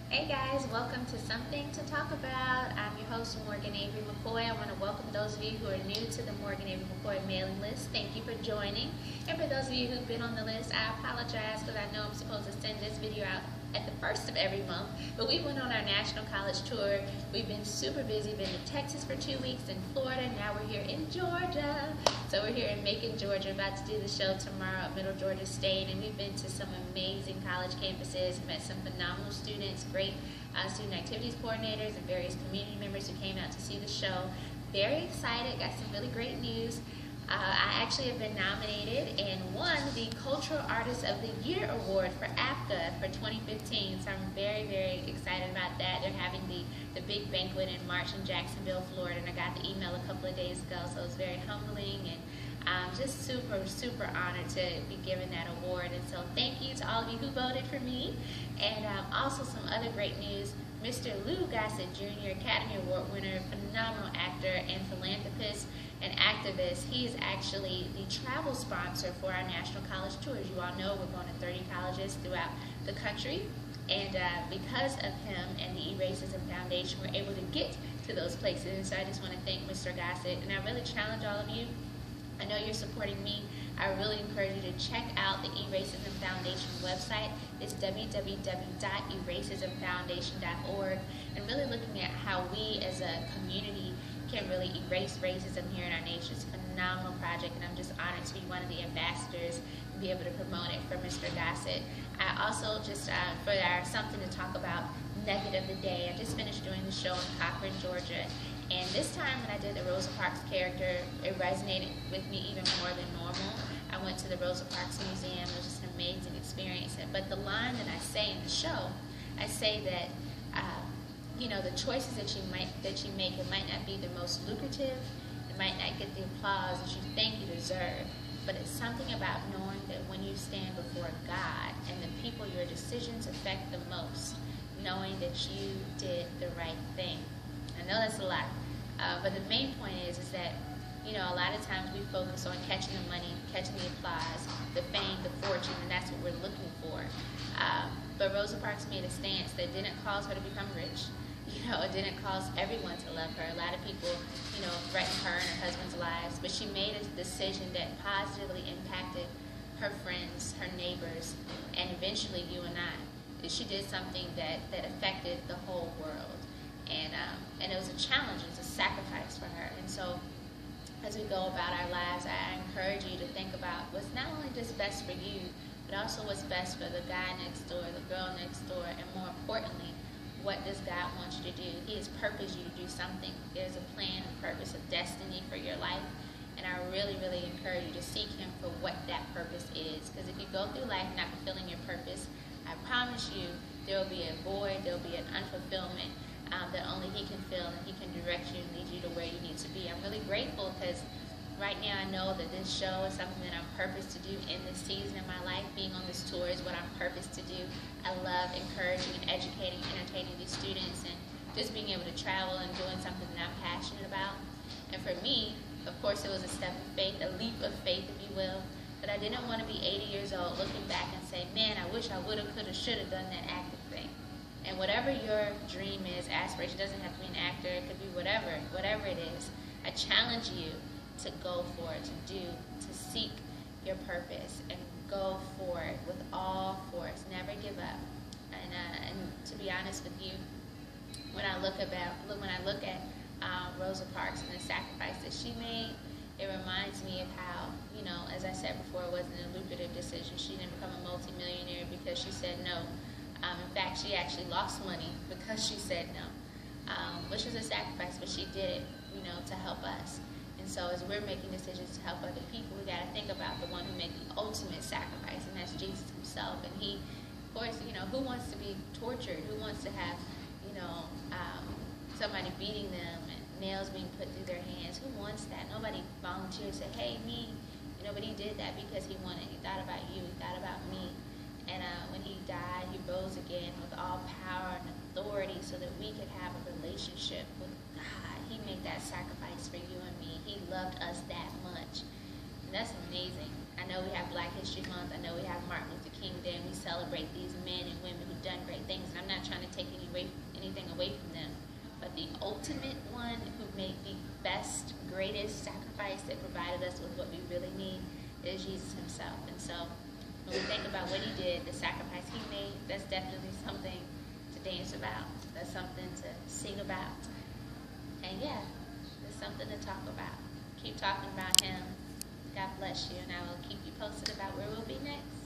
Hey guys, welcome to Something to Talk About. I'm your host, Morgan Avery McCoy. I want to welcome those of you who are new to the Morgan Avery McCoy mailing list. Thank you for joining. And for those of you who've been on the list, I apologize because I know I'm supposed to send this video out at the first of every month. But we went on our national college tour. We've been super busy. Been to Texas for 2 weeks, in Florida. Now we're here in Georgia. So we're here in Macon, Georgia, about to do the show tomorrow at Middle Georgia State. And we've been to some amazing college campuses, met some phenomenal students, great student activities coordinators, and various community members who came out to see the show. Very excited, got some really great news. I actually have been nominated and won the Cultural Artist of the Year Award for APCA for 2015, so I'm very, very excited about that. They're having the big banquet in March in Jacksonville, Florida, and I got the email a couple of days ago, so it's very humbling, and I'm just super, super honored to be given that award. And so thank you to all of you who voted for me. And also some other great news. Mr. Lou Gossett Jr., Academy Award winner, phenomenal actor and philanthropist and activist. He is actually the travel sponsor for our national college tours. You all know we're going to 30 colleges throughout the country. And because of him and the E-Racism Foundation, we're able to get to those places. And so I just want to thank Mr. Gossett. And I really challenge all of you. I know you're supporting me. I really encourage you to check out the E-Racism Foundation website. It's www.eracismfoundation.org, and really looking at how we as a community can really erase racism here in our nation. It's a phenomenal project, and I'm just honored to be one of the ambassadors and be able to promote it for Mr. Gossett. I also just, for our Something to Talk About Nugget of the Day, I just finished doing the show in Cochran, Georgia. And this time when I did the Rosa Parks character, it resonated with me even more than normal. I went to the Rosa Parks Museum. It was just an amazing experience. But the line that I say in the show, I say that, the choices that you make, it might not be the most lucrative. It might not get the applause that you think you deserve. But it's something about knowing that when you stand before God and the people your decisions affect the most, knowing that you did the right thing. I know that's a lot, but the main point is that, a lot of times we focus on catching the money, catching the applause, the fame, the fortune, and that's what we're looking for. But Rosa Parks made a stance that didn't cause her to become rich. It didn't cause everyone to love her. A lot of people, threatened her and her husband's lives, but she made a decision that positively impacted her friends, her neighbors, and eventually you and I. She did something that affected the whole world. And it was a challenge, it was a sacrifice for her. And so as we go about our lives, I encourage you to think about what's not only just best for you, but also what's best for the guy next door, the girl next door, and more importantly, what does God want you to do? He has purposed you to do something. There's a plan, a purpose, a destiny for your life. And I really, really encourage you to seek Him for what that purpose is. Because if you go through life not fulfilling your purpose, I promise you there will be a void, there will be an unfulfillment that only He can fill, and He can direct you and lead you to where you need to be. I'm really grateful because right now I know that this show is something that I'm purposed to do in this season of my life. Being on this tour is what I'm purposed to do. I love encouraging and educating, entertaining these students, and just being able to travel and doing something that I'm passionate about. And for me, of course, it was a step of faith, a leap of faith, if you will. But I didn't want to be 80 years old looking back and say, man, I wish I would have, could have, should have done that acting thing. And whatever your dream is, aspiration, doesn't have to be an actor, it could be whatever it is. I challenge you to go for it, to seek your purpose, and go for it with all force. Never give up. And to be honest with you, when I look at Rosa Parks and the sacrifice that she made, it reminds me of how, as I said before, it wasn't a lucrative decision. She didn't become a multimillionaire because she said no. In fact, she actually lost money because she said no, which was a sacrifice, but she did it, to help us. And so as we're making decisions to help other people, we got to think about the one who made the ultimate sacrifice, and that's Jesus Himself. And He, of course, who wants to be tortured? Who wants to have, somebody beating them and nails being put through their hands? Who wants that? Nobody volunteered to say, hey, me. But He did that because He wanted. He thought about you. He thought about me. And when He died, He rose again with all power and authority so that we could have a relationship with God. He made that sacrifice for you and me. He loved us that much. That's amazing. I know we have Black History Month. I know we have Martin Luther King Day, and we celebrate these men and women who've done great things. And I'm not trying to take anything away from them. But the ultimate one who made the best, greatest sacrifice that provided us with what we really need is Jesus himself. And so when we think about what he did, the sacrifice he made, that's definitely something to dance about. That's something to sing about. And yeah, there's something to talk about. Keep talking about him. God bless you, and I will keep you posted about where we'll be next.